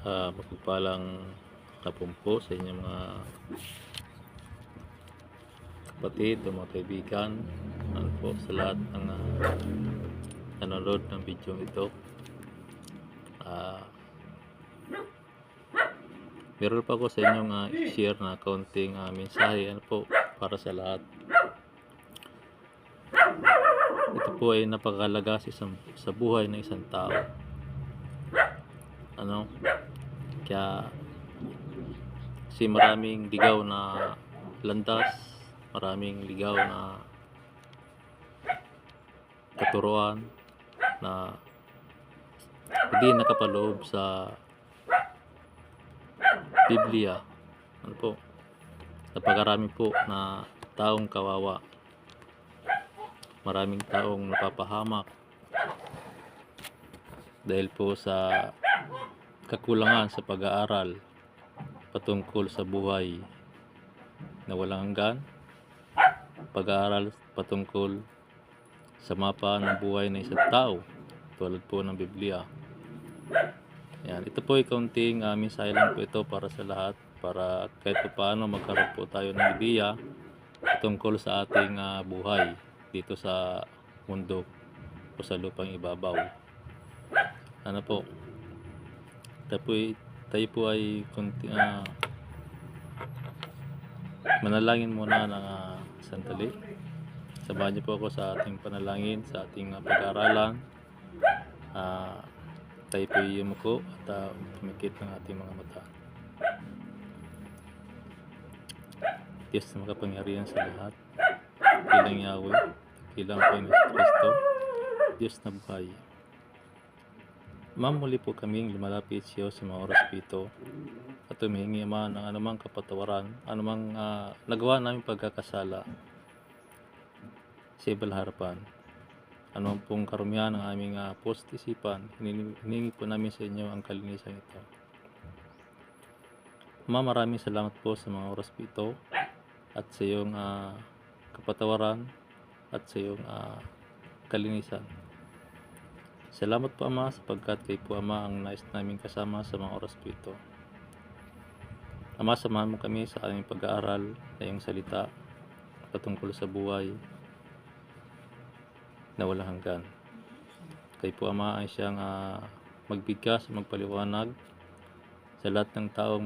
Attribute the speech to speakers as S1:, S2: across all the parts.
S1: Mapagpalang hapon po sa inyong mga kapatid o mga kaibigan. Ano po sa lahat ng nanonood ng video ito. Meron pa ako sa inyong share na kaunting mensahe po para sa lahat. Ito po ay napakahalaga sa buhay ng isang tao. Kaya kasi maraming ligaw na landas, maraming ligaw na katuruan na hindi nakapaloob sa Biblia. Napakarami po na taong kawawa, maraming taong napapahamak dahil po sa kakulangan sa pag-aaral patungkol sa buhay na walang hanggan, pag-aaral patungkol sa mapa ng buhay ng isang tao tulad po ng Biblia. Yan, ito po ay kaunting mensahe lang po ito para sa lahat, para kahit paano magkaroon po tayo ng ideya tungkol sa ating buhay dito sa mundo o sa lupang ibabaw. Tayo po ay manalangin muna ng sandali. Samahan niyo po ako sa ating panalangin, sa ating pag-aaralan. Tayo po ay yumuko at pumikit ng ating mga mata. Diyos na makapangyarihan sa lahat, kilang Yahweh, kilang Panginoon Kristo, Diyos na buhay. Muli po kaming lumalapit sa iyo sa mga oras ito at humihingi Ama ng anumang kapatawaran, anumang nagawa namin pagkakasala sa ibang harapan, anumang pong karumihan ng aming puso't isipan, hiningi po namin sa inyo ang kalinisan ito. Ama, maraming salamat po sa mga oras ito at sa iyong kapatawaran at sa iyong kalinisan. Salamat po Ama sapagkat kayo po Ama ang nais namin kasama sa mga oras po ito. Ama, samahan mo kami sa aming pag-aaral na iyong salita patungkol sa buhay na walang hanggan. Kayo po Ama ay siyang magbigkas, magpaliwanag sa lahat ng taong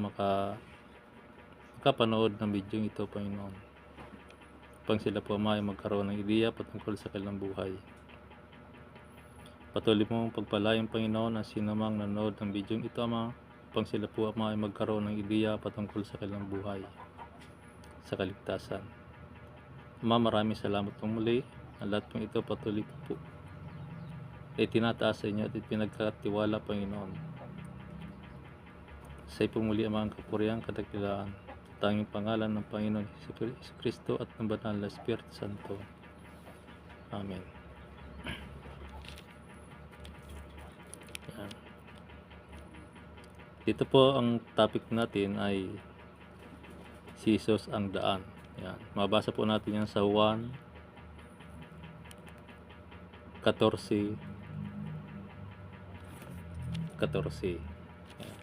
S1: makapanood ng video ito, Panginoon. Upang sila po Ama ay magkaroon ng ideya patungkol sa kanilang buhay. Patuloy mong pagpalayang Panginoon ang sinumang nanonood ng video ito, Ama, upang sila po Ama ay magkaroon ng ideya patungkol sa kanilang buhay, sa kaligtasan. Ama, maraming salamat po muli. Ang lahat pong ito patuloy po ay tinataas sa inyo at pinagkatiwala, Panginoon. Sa iyo po muli Ama ang kapurihan, kadakilaan, tanging pangalan ng Panginoon Hesus Kristo at ng Banal na Espiritu Santo. Amen. Dito po ang topic natin ay si Jesus ang daan. Yan. Mabasa po natin yan sa Juan 14:14. Yan.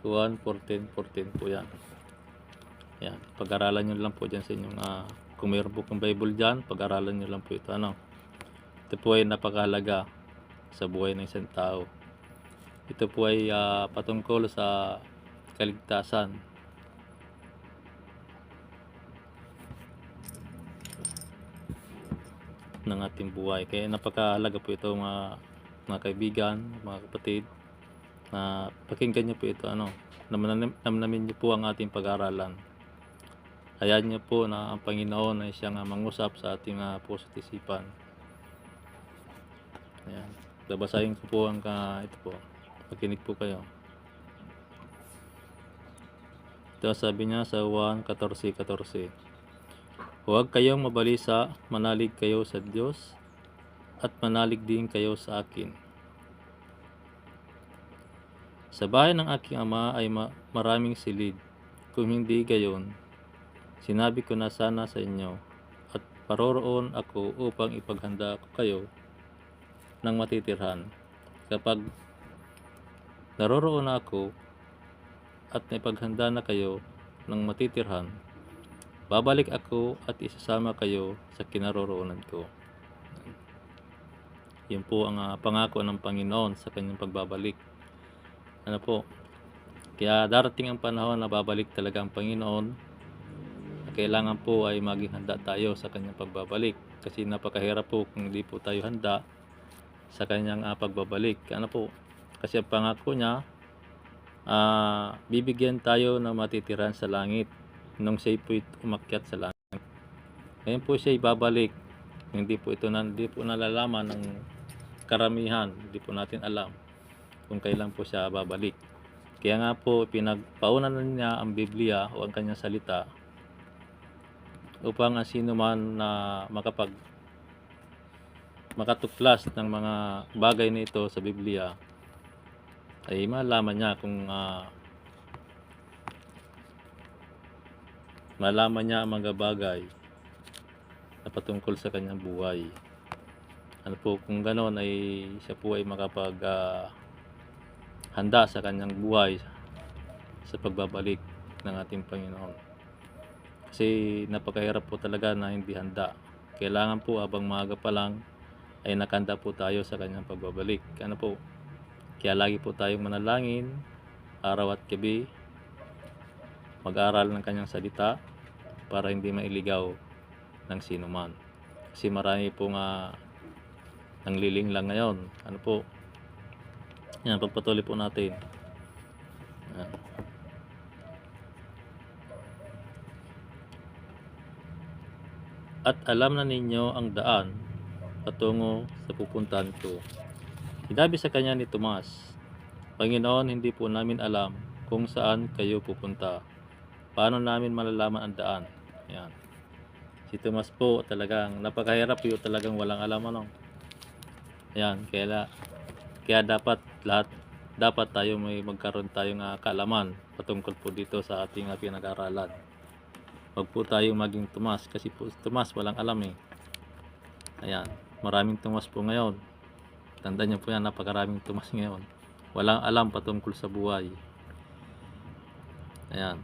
S1: Juan 14:14 po yan. Yan. Pag-aralan nyo lang po dyan sa inyong kung mayroon po kong Bible dyan, pag-aralan nyo lang po ito. Ito po ay napakahalaga sa buhay ng isang tao. Ito po ay patungkol sa kaligtasan. Ng ating buhay. Kaya napakahalaga po ito mga kaibigan, mga kapatid, na pakinggan nyo po ito. Namnamin nyo po ang ating pag-aaralan. Hayaan nyo po na ang Panginoon ay siyang mangusap sa ating puso't isipan. Ayan. Babasahin ko po ang ito po. Makinig po kayo. Ito sabi niya sa Juan 14:14. Huwag kayong mabalisa, manalig kayo sa Diyos at manalig din kayo sa akin. Sa bahay ng aking Ama ay maraming silid. Kung hindi gayon, sinabi ko na sana sa inyo at paroroon ako upang ipaghanda ko kayo ng matitirhan. kapag naroroon na ako at naipaghanda na kayo ng matitirhan, babalik ako at isasama kayo sa kinaroroonan ko. Yun po ang pangako ng Panginoon sa kanyang pagbabalik. Ano po? Kaya darating ang panahon na babalik talaga ang Panginoon. Kailangan po ay maging handa tayo sa kanyang pagbabalik. Kasi napakahirap po kung hindi po tayo handa sa kanyang pagbabalik. Ano po? Kasi ang pangako niya, bibigyan tayo ng matitiran sa langit nung siya po umakyat sa langit. Ngayon po siya ibabalik. Hindi po nalalaman ng karamihan. Hindi po natin alam kung kailan po siya babalik. Kaya nga po pinagpaunan niya ang Biblia o ang kanyang salita upang ang sino man na makatuklas ng mga bagay na ito sa Biblia ay malaman niya kung malaman niya ang mga bagay na patungkol sa kanyang buhay. Ano po, kung ganoon ay siya po ay handa sa kanyang buhay sa pagbabalik ng ating Panginoon. Kasi napakahirap po talaga na hindi handa. Kailangan po habang maaga pa lang ay nakahanda po tayo sa kanyang pagbabalik. Ano po? Kaya lagi po tayong manalangin araw at gabi, mag-aral ng kanyang salita para hindi mailigaw ng sino man. Kasi marami pong nangliling lang ngayon. Ano po? Yan, pagpatuloy po natin. At alam na ninyo ang daan patungo sa pupuntahan ko. Sinabi sa kanya ni Tomas, Panginoon, hindi po namin alam kung saan kayo pupunta. Paano namin malalaman ang daan? Yan. Si Tomas po talagang napakahirap po, talagang walang alam Yan, kaya dapat tayo may magkaroon tayong kaalaman patungkol po dito sa ating pinag-aralan. Huwag po tayong maging Tomas kasi po Tomas walang alam Ayan, maraming Tomas po ngayon. Tandaan niyo po yan, napakaraming Tomas ngayon. Walang alam patungkol sa buhay. Ayan.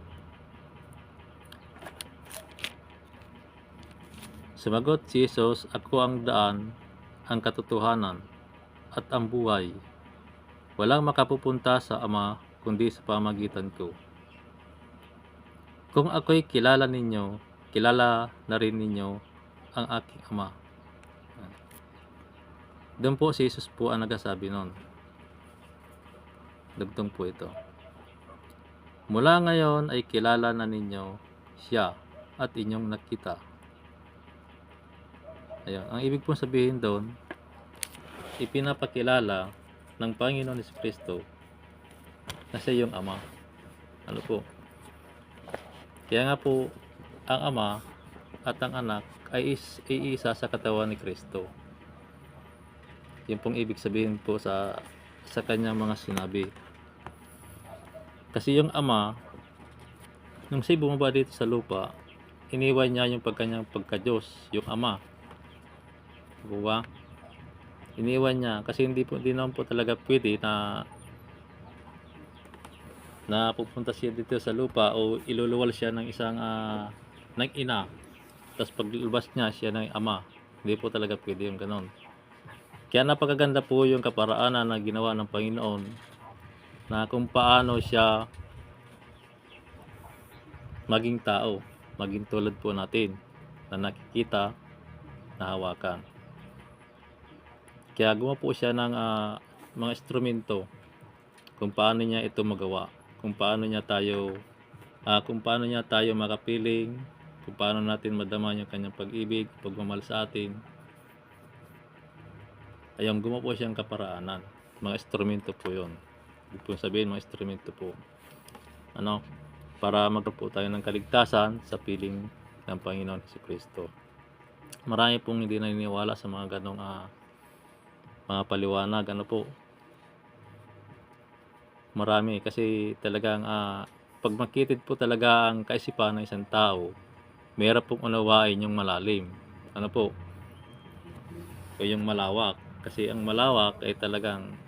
S1: Sumagot si Jesus, ako ang daan, ang katotohanan, at ang buhay. Walang makapupunta sa Ama kundi sa pamamagitan ko. Kung ako'y kilala ninyo, kilala na rin ninyo ang aking Ama. Doon po si Jesus po ang nagsasabi nun. Dugtong po ito. Mula ngayon ay kilala na ninyo siya at inyong nakita. Ayan. Ang ibig pong sabihin doon, ipinapakilala ng Panginoon Jesucristo na siya yung Ama. Ano po? Kaya nga po, ang Ama at ang Anak ay iisa sa katawan ni Kristo. Yung pong ibig sabihin po sa kanyang mga sinabi. Kasi yung Ama, nung siya bumaba dito sa lupa, iniwan niya yung kanyang pagka-Diyos, yung Ama. Diba? Iniwan niya kasi hindi naman po talaga pwede na pupunta siya dito sa lupa o iluluwal siya ng isang ng ina, tapos paglabas niya siya ng Ama. Hindi po talaga pwede yung ganon. Kaya napakaganda po yung kaparaanan na ginawa ng Panginoon na kung paano siya maging tao, maging tulad po natin na nakikita, nahawakan. Kaya gumawa po siya ng mga instrumento kung paano niya ito magawa, kung paano niya tayo makapiling, kung paano natin madama yung kanyang pag-ibig, pagmamahal sa atin. Ayun, gumawa po siyang kaparaanan. Mga instrumento po yun. Ibig po sabihin, mga instrumento po. Para magkaroon po tayo ng kaligtasan sa piling ng Panginoon Jesucristo. Marami pong hindi naniniwala sa mga ganong mga paliwanag. Marami kasi talagang pag makitid po talaga ang kaisipan ng isang tao, mahirap pong unawain yung malalim. O yung malawak. Kasi ang malawak ay talagang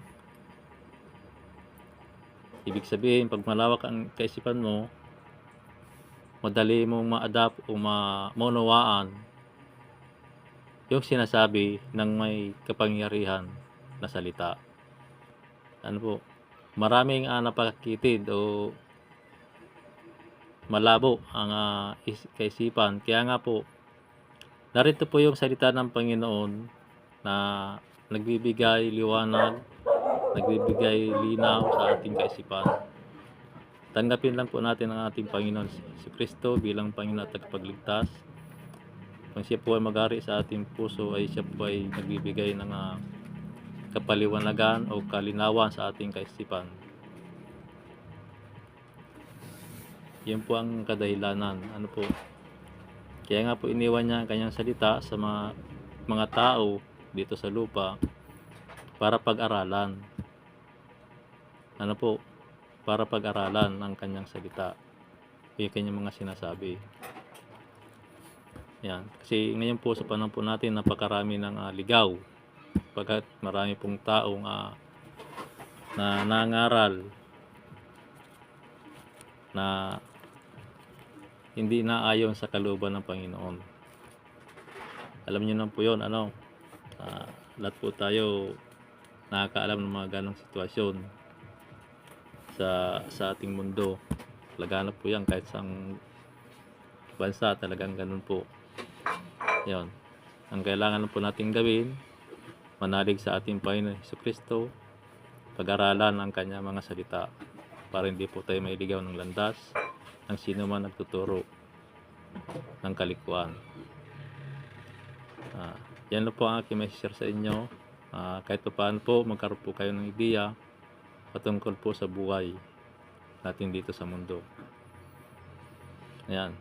S1: Ibig sabihin, pag malawak ang kaisipan mo, madali mong ma-adapt o maunawaan yung sinasabi ng may kapangyarihan na salita. Ano po, maraming napakakitid o malabo ang kaisipan. Kaya nga po, narito po yung salita ng Panginoon na nagbibigay liwanag, nagbibigay linaw sa ating kaisipan. Tanggapin lang po natin ang ating Panginoon si Kristo bilang Panginoon at tagapagligtas. Kung siya po ay mag-ari sa ating puso, ay siya po ay nagbibigay ng kapaliwanagan o kalinawan sa ating kaisipan. Yun po ang kadahilanan. Ano po? Kaya nga po iniwan niya ang kanyang salita sa mga tao dito sa lupa para pag-aralan. Ano po? Para pag-aralan ang kanyang salita. Yung kanyang mga sinasabi. Yan. Kasi ngayon po sa panahon po natin, napakarami ng ligaw. Pagkat marami pong taong na nangaral na hindi naayon sa kalooban ng Panginoon. Alam niyo na po yun, lahat po tayo nakakaalam ng mga ganong sitwasyon sa ating mundo. Laganap po yan kahit sa bansa, talagang ganun po. Yun. Ang kailangan po nating gawin, manalig sa ating Panginoon Jesucristo, pag-aralan ang kanya mga salita para hindi po tayo mailigaw ng landas ng sino man nagtuturo ng kalikuan. Yan lang po ang aking may-share sa inyo. Kahit paano po magkaroon po kayo ng ideya patungkol po sa buhay natin dito sa mundo. Ayan.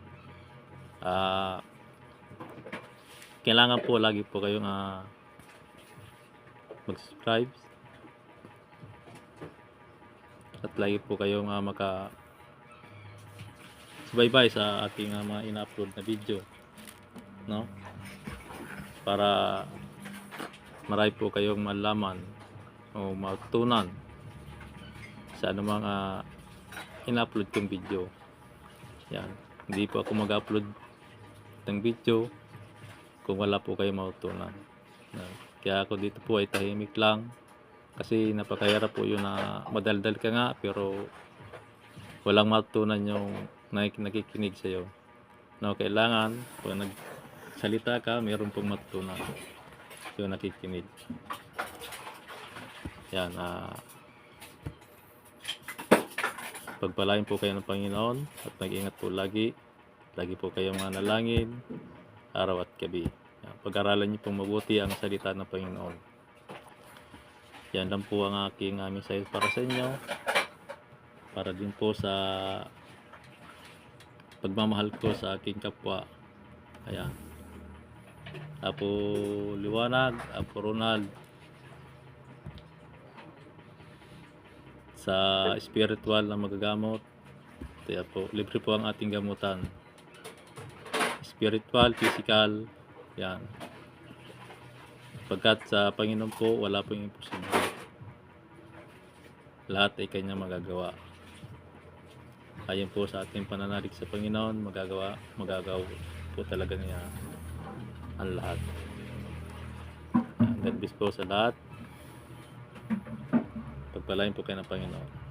S1: Kailangan po lagi po kayong mag-subscribe at lagi po kayong subaybay sa ating mga ina-upload na video, no? Para marami po kayong malaman o matutunan sa anumang ina-upload kong video. Yan. Hindi po ako mag-upload ng video kung wala po kayo matutunan. Kaya ako dito po ay tahimik lang kasi napakahirap po yun na madaldal ka nga pero walang matutunan yung nakikinig sa'yo. No, kailangan pag nagsalita ka, mayroon pong matutunan yung nakikinig. Yan. Pagpalain po kayo ng Panginoon at mag-ingat po lagi. Lagi po kayong manalangin araw at gabi. Pag-aralan niyo pong mabuti ang salita ng Panginoon. Yan lang po ang aking mensahe para sa inyo. Para din po sa pagmamahal ko sa aking kapwa. Ayan. Apo Liwanag, Apo Ronald. Sa spiritual na magagamot. Kaya po, libre po ang ating gamutan. Spiritual, physical, yan. Pagkat sa Panginoon po, wala pong imposible. Lahat ay kanya magagawa. Ayon po sa ating pananalig sa Panginoon, magagawa po talaga niya ang lahat. God bless po sa lahat. Pagpalain po kayo ng Panginoon.